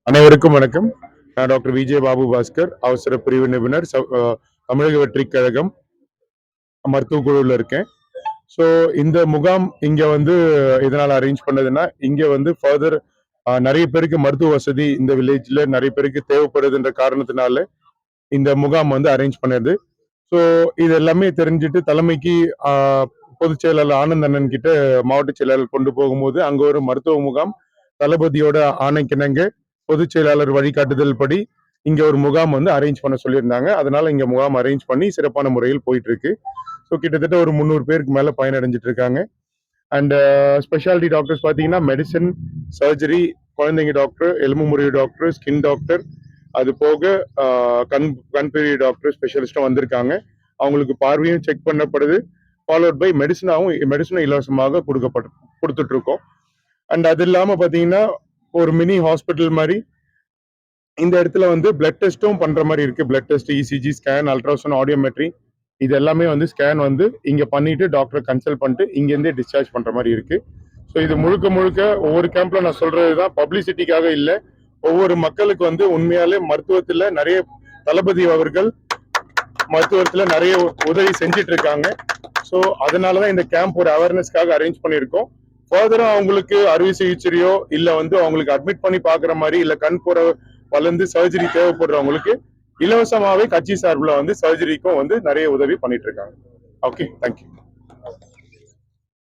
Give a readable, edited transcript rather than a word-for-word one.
அனைவருக்கும் வணக்கம். நான் டாக்டர் விஜய் பாபு பாஸ்கர், அவசர பிரிவு நிபுணர், தமிழக வெற்றிக் கழகம் மருத்துவ குழுவில் இருக்கேன். ஸோ இந்த முகாம் இங்க வந்து இதனால அரேஞ்ச் பண்ணதுன்னா, இங்க வந்து ஃபர்தர் நிறைய பேருக்கு மருத்துவ வசதி இந்த வில்லேஜ்ல நிறைய பேருக்கு தேவைப்படுதுன்ற காரணத்தினால இந்த முகாம் வந்து அரேஞ்ச் பண்ணது. ஸோ இது எல்லாமே தெரிஞ்சுட்டு தலைமைக்கு பொதுச் செயலாளர் ஆனந்த் அண்ணன் கிட்ட மாவட்ட செயலாளர் கொண்டு போகும்போது அங்க ஒரு மருத்துவ முகாம் தளபதியோட ஆணைக்கிணங்க பொதுச் செயலாளர் வழிகாட்டுதல் படி இங்க ஒரு முகாம் வந்து அரேஞ்ச் பண்ண சொல்லியிருந்தாங்க. அதனால இங்க முகாம் அரேஞ்ச் பண்ணி சிறப்பான முறையில் போயிட்டு இருக்கு. ஸோ கிட்டத்தட்ட ஒரு 300 பேருக்கு மேல பயனடைஞ்சிட்டு இருக்காங்க. அண்ட் ஸ்பெஷாலிட்டி டாக்டர்ஸ் பார்த்தீங்கன்னா மெடிசன், சர்ஜரி, குழந்தைங்க டாக்டர், எலும்பு முறிவு டாக்டர், ஸ்கின் டாக்டர், அது போக கண்பிரி டாக்டர் ஸ்பெஷலிஸ்டும் வந்திருக்காங்க. அவங்களுக்கு பார்வையும் செக் பண்ணப்படுது. ஃபாலோட் பை மெடிசனும் இலவசமாக கொடுத்துட்டு இருக்கோம். அண்ட் அது இல்லாம பாத்தீங்கன்னா ஒரு மினி ஹாஸ்பிட்டல் மாதிரி இந்த இடத்துல வந்து பிளட் டெஸ்ட்டும் பண்ற மாதிரி இருக்கு. Blood test, ECG scan, ultrasound, audiometry இது எல்லாமே வந்து ஸ்கேன் வந்து இங்க பண்ணிட்டு டாக்டரை கன்சல்ட் பண்ணிட்டு இங்க இருந்தே டிஸ்சார்ஜ் பண்ற மாதிரி இருக்கு. ஸோ இது முழுக்க முழுக்க ஒவ்வொரு கேம்ப்ல நான் சொல்றதுதான் பப்ளிசிட்டிக்காக இல்லை. ஒவ்வொரு மக்களுக்கு வந்து உண்மையாலே மருத்துவத்துல நிறைய தளபதி அவர்கள் மருத்துவத்துல நிறைய உதவி செஞ்சிட்டு இருக்காங்க. ஸோ அதனாலதான் இந்த கேம்ப் ஒரு அவேர்னஸ்க்காக அரேஞ்ச் பண்ணியிருக்கோம். ஃபர்தரா அவங்களுக்கு அறுவை சிகிச்சையோ இல்ல வந்து அவங்களுக்கு அட்மிட் பண்ணி பாக்குற மாதிரி இல்ல கண் புற வளர்ந்து சர்ஜரி தேவைப்படுறவங்களுக்கு இலவசமாவே கட்சி சார்பில் வந்து சர்ஜரிக்கும் வந்து நிறைய உதவி பண்ணிட்டு இருக்காங்க. Okay, thank you.